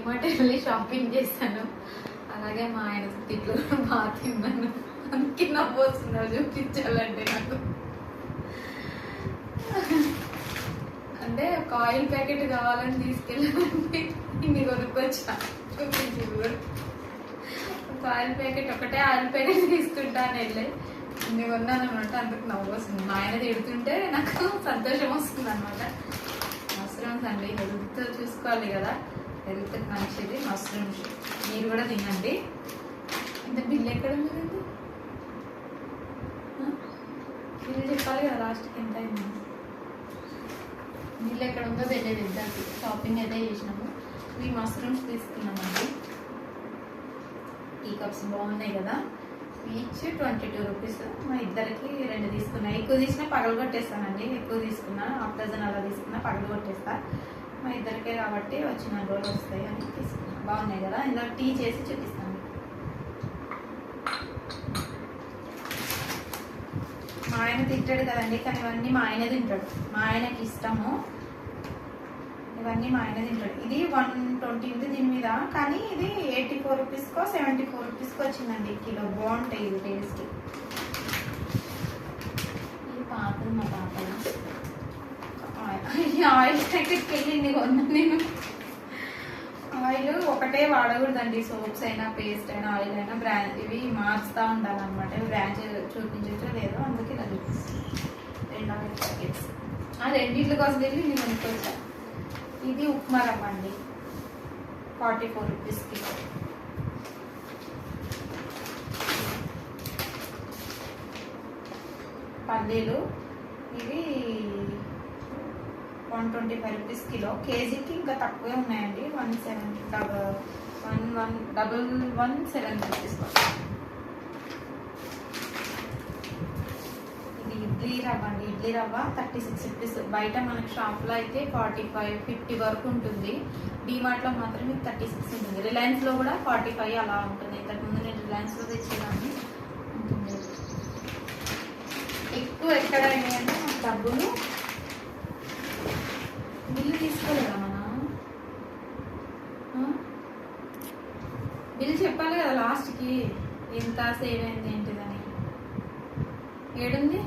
డిమార్ట్ వెళ్ళి షాపింగ్ చేశాను. అలాగే మా ఆయన తిట్లు బాగా తిన్నాను. అందుకే నవ్వు వస్తున్నారు చూపించాలంటే నాకు. అంటే ఒక ఆయిల్ ప్యాకెట్ కావాలని తీసుకెళ్ళాలంటే ఇన్ని కొనుక్కొచ్చా. చూపించి కూడా ఒక ఆయిల్ ప్యాకెట్, ఒకటే ఆయిల్ ప్యాకెట్ తీసుకుంటాను వెళ్ళి ఇన్ని కొన్నాను అనమాట. అందుకు నవ్వు వస్తుంది. మా ఆయన తిడుతుంటే నాకు సంతోషం వస్తుంది అనమాట. మష్రూమ్స్ అండి, హెల్త్ చూసుకోవాలి కదా, హెల్త్ మంచిది మష్రూమ్స్. మీరు కూడా తినండి. ఇంత బిల్ ఎక్కడ ఉంది? బిల్ చెప్పాలి కదా లాస్ట్కి ఎంత అయింది. బిల్ ఎక్కడ ఉందో తెలియదు ఇద్దరికి. షాపింగ్ అయితే చేసినాము. ఇవి మష్రూమ్స్ తీసుకున్నామండి. టీ కప్స్ బాగున్నాయి కదా, ఈచ్ 22 రూపీస్. మా ఇద్దరికి 2 తీసుకున్నా. ఎక్కువ తీసినా పగలు కొట్టేస్తానండి. ఎక్కువ తీసుకున్నా, హాఫ్ డజన్ అలా తీసుకున్నా పగలు కొట్టేస్తా. మా ఇద్దరికే కాబట్టి వచ్చిన రోజులు వస్తాయి అని తీసుకున్నా. బాగున్నాయి కదా, ఇందులో టీ చేసి చూపిస్తాను. మా ఆయన తింటాడు కదండి, కానీ ఇవన్నీ మా ఆయన తింటాడు. మా ఆయనకి ఇష్టము, ఇవన్నీ మా ఆయన తింటాడు. ఇది 120 ఉంది దీని మీద, కానీ ఇది 84 రూపీస్కో 74 రూపీస్కో వచ్చిందండి కిలో. బాగుంటాయి ఇది టేస్ట్. ఇది పాతది మా పాప. ఆయిల్ ప్యాకెట్కి వెళ్ళింది కొన్నాను నేను. ఆయిల్ ఒకటే వాడకూడదండి, సోప్స్ అయినా పేస్ట్ అయినా ఆయిల్ అయినా బ్రాండ్ ఇవి మార్చుతూ ఉండాలన్నమాట. ఇవి బ్రాంచ్ చూపించచ్చో లేదో అందుకే ఇలా చూపిస్తాను. 2 ఆయిల్ ప్యాకెట్స్. ఆ రెండింటి కోసం వెళ్ళి నేను కొనుక్కొచ్చా. ఇది ఉప్మా రవ్వ అండి, 44 రూపీస్కి. పల్లీలు ఇవి 125 రూపీస్ కిలో. కేజీకి ఇంకా తక్కువే ఉన్నాయండి. 117 రూపీస్. ఇది ఇడ్లీ రవ్వ అండి, ఇడ్లీ రవ్వ 36 రూపీస్. బయట మనకి షాప్లో అయితే 45, 50 వరకు ఉంటుంది. డిమార్ట్లో మాత్రం 36 ఉంటుంది. రిలయన్స్లో కూడా 45 అలా ఉంటుంది. ఇంతకుముందు నేను రిలయన్స్లో తెచ్చేదాన్ని. ఉంటుంది ఎక్కువ ఎక్కడ అంటే నాకు డబ్బులు. బిల్లు తీసుకోలేదా మనం? బిల్లు చెప్పాలి కదా లాస్ట్కి, ఎంత సేవ్ అయింది ఏంటిదని. ఏడుంది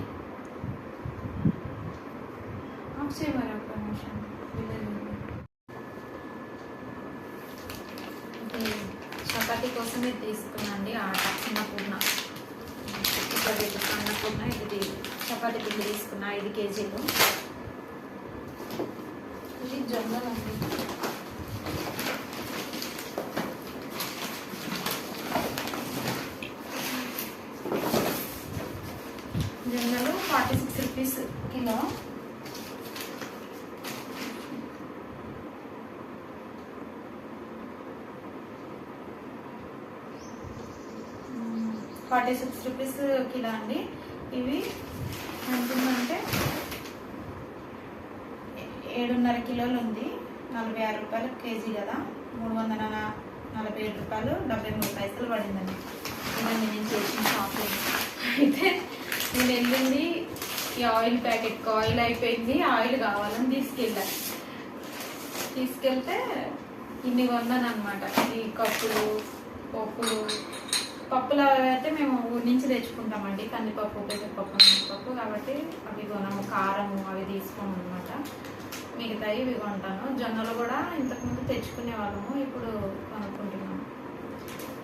ఆప్షన్ మరి ఒక్క నిమిషం. చపాతీ కోసం ఇది తీసుకున్నాండి. ఆట చిన్నపూర్ణ, ఇక్కడ సన్నపూర్ణ. ఇది చపాతీ పిండి తీసుకున్నా 5 కేజీలు. ఇది జొన్నలు అండి, జొన్నలు 46 రూపీస్ కిలో. $46 రూపీస్ కిలో అండి. ఇవి ఎంతుందంటే 7.5 కిలోలు ఉంది. 46 రూపాయలు కేజీ కదా, 347 రూపాయలు 73 పైసలు పడిందండి. ఇదండి నేను చేసిన షాపింగ్. అయితే నేను వెళ్ళింది ఈ ఆయిల్ ప్యాకెట్కి. ఆయిల్ అయిపోయింది, ఆయిల్ కావాలని తీసుకెళ్తే ఇన్ని కొన్నాను అనమాట. ఈ కప్పులు, పప్పులు అయితే మేము ఊరి నుంచి తెచ్చుకుంటామండి. కందిపప్పు, పెసరపప్పు, మినపప్పు కాబట్టి అవి కొనము. కారము అవి తీసుకోము అనమాట. మిగతాయి ఇవి కొంటాను. జొన్నలు కూడా ఇంతకుముందు తెచ్చుకునే వాళ్ళము, ఇప్పుడు కొనుక్కుంటున్నాము.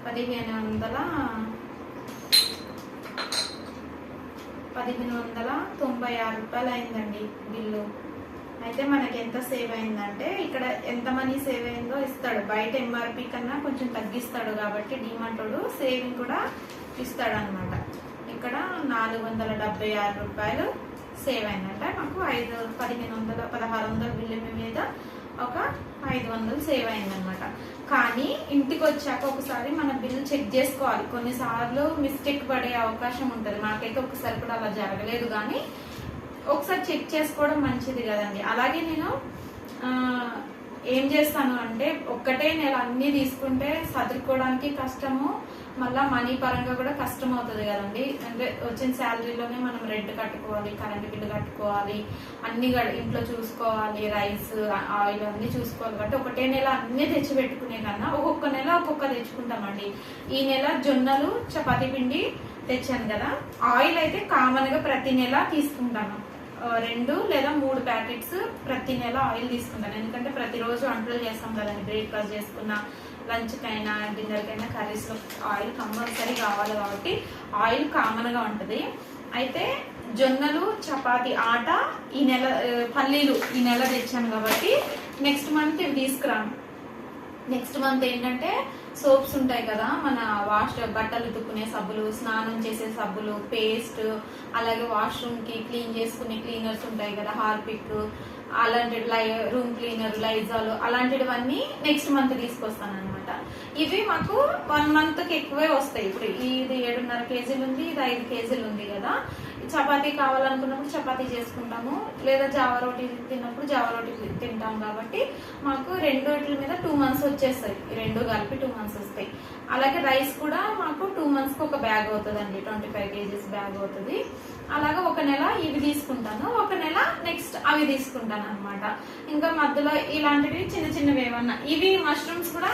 1596 రూపాయలు అయిందండి బిల్లు. అయితే మనకి ఎంత సేవ్ అయిందంటే, ఇక్కడ ఎంత మనీ సేవ్ అయిందో ఇస్తాడు. బయట ఎంఆర్పి కన్నా కొంచెం తగ్గిస్తాడు కాబట్టి డిమార్టోడు సేవింగ్ కూడా ఇస్తాడు అనమాట. ఇక్కడ 476 రూపాయలు సేవ్ అయిందంట. మాకు 1600 బిల్లు మీద ఒక 500 సేవ్ అయిందనమాట. కానీ ఇంటికి వచ్చాక ఒకసారి మన బిల్లు చెక్ చేసుకోవాలి. కొన్నిసార్లు మిస్టేక్ పడే అవకాశం ఉంటుంది. మాకైతే ఒకసారి కూడా అలా జరగలేదు, కానీ ఒకసారి చెక్ చేసుకోవడం మంచిది కదండి. అలాగే నేను ఏం చేస్తాను అంటే ఒక్కటే నెల అన్ని తీసుకుంటే సదురుకోవడానికి కష్టము, మళ్ళీ మనీ పరంగా కూడా కష్టం అవుతుంది కదండి. అంటే వచ్చిన శాలరీలోనే మనం రెంట్ కట్టుకోవాలి, కరెంట్ బిల్లు కట్టుకోవాలి, అన్ని ఇంట్లో చూసుకోవాలి, రైస్ ఆయిల్ అన్ని చూసుకోవాలి. కాబట్టి ఒకటే నెల అన్ని తెచ్చి పెట్టుకునే కన్నా ఒక్కొక్క నెల ఒక్కొక్క తెచ్చుకుంటామండి. ఈ నెల జొన్నలు చపాతీ పిండి తెచ్చాను కదా. ఆయిల్ అయితే కామన్ గా ప్రతి నెల తీసుకుంటాను, 2 లేదా 3 ప్యాకెట్స్ ప్రతి నెల ఆయిల్ తీసుకుంటాను. ఎందుకంటే ప్రతిరోజు వంటలు చేస్తాం కదండి, బ్రేక్ఫాస్ట్ చేసుకున్న, లంచ్ కైనా డిన్నర్ కైనా కర్రీస్ లో ఆయిల్ కంపల్సరీ కావాలి కాబట్టి ఆయిల్ కామన్ గా ఉంటది. అయితే జొన్నలు చపాతి ఆట ఈ నెల, పల్లీలు ఈ నెల తెచ్చాను కాబట్టి నెక్స్ట్ మంత్ ఇవి తీసుకురాను. నెక్స్ట్ మంత్ ఏంటంటే సోప్స్ ఉంటాయి కదా, మన బట్టలు ఉతుక్కునే సబ్బులు, స్నానం చేసే సబ్బులు, పేస్ట్, అలాగే వాష్రూమ్ కి క్లీన్ చేసుకునే క్లీనర్స్ ఉంటాయి కదా, హార్పిక్, అలాంటి రూమ్ క్లీనర్, లైజాల్, అలాంటివన్నీ నెక్స్ట్ మంత్ తీసుకొస్తాను అనమాట. ఇవి మాకు 1 మంత్ కి ఎక్కువే వస్తాయి. ఇప్పుడు ఇది 7.5 కేజీలు ఉంది, ఇది 5 కేజీలు ఉంది కదా. చపాతీ కావాలనుకున్నప్పుడు చపాతీ చేసుకుంటాము, లేదా జావా రోటీ తిన్నప్పుడు జావా రోటీ తింటాం. కాబట్టి మాకు 2 వాటి మీద 2 మంత్స్ వచ్చేస్తాయి, 2 కలిపి 2 మంత్స్ వస్తాయి. అలాగే రైస్ కూడా మాకు 2 మంత్స్ కి ఒక బ్యాగ్ అవుతుంది అండి, 25 కేజీస్ బ్యాగ్ అవుతుంది. అలాగే ఒక నెల ఇవి తీసుకుంటాను, ఒక నెల నెక్స్ట్ అవి తీసుకుంటాను అనమాట. ఇంకా మధ్యలో ఇలాంటివి చిన్న చిన్నవి ఏమన్నా, ఇవి మష్రూమ్స్ కూడా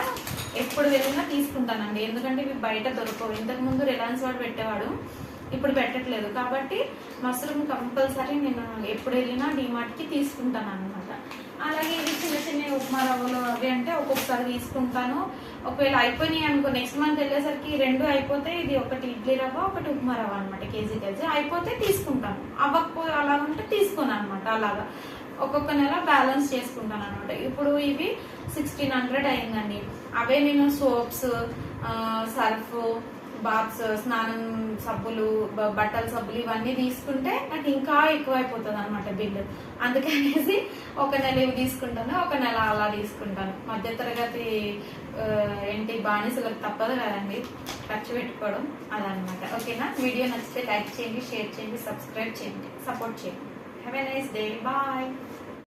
ఎప్పుడు వెళ్ళినా తీసుకుంటానండి. ఎందుకంటే ఇవి బయట దొరకవు. ఇంతకు ముందు రిలయన్స్ వాడు పెట్టేవాడు, ఇప్పుడు పెట్టట్లేదు. కాబట్టి మష్రూమ్ కంపల్సరీ నేను ఎప్పుడు వెళ్ళినా డిమార్ట్ కి తీసుకుంటాను అనమాట. అలాగే ఇవి చిన్న చిన్న ఉప్మా రవ్వలు అవి అంటే ఒక్కొక్కసారి తీసుకుంటాను. ఒకవేళ అయిపోయినాయి అనుకో, నెక్స్ట్ మంత్ వెళ్ళేసరికి 2 అయిపోతే, ఇది ఒకటి ఇడ్లీ రవ్వ, ఒకటి ఉప్మా రవ్వ అనమాట, కేజీ అయిపోతే తీసుకుంటాను. అవ్వకపోతే అలా ఉంటే తీసుకోను అనమాట. అలాగా ఒక్కొక్క నెల బ్యాలెన్స్ చేసుకుంటాను అనమాట. ఇప్పుడు ఇవి 1600 అయిందండి. అవే నేను సోప్స్, సర్ఫ్, బాత్స్, స్నానం సబ్బులు, బట్టల సబ్బులు ఇవన్నీ తీసుకుంటే నాకు ఇంకా ఎక్కువ అయిపోతుంది అనమాట బిల్లు. అందుకనేసి ఒక నెల ఇవి తీసుకుంటాను, ఒక నెల అలా తీసుకుంటాను. మధ్యతరగతి ఏంటి బానిసలకు తప్పదు కదండి ఖర్చు పెట్టుకోవడం, అదనమాట. ఓకేనా? వీడియో నచ్చితే లైక్ చేయండి, షేర్ చేయండి, సబ్స్క్రైబ్ చేయండి, సపోర్ట్ చేయండి. Have a nice day, bye.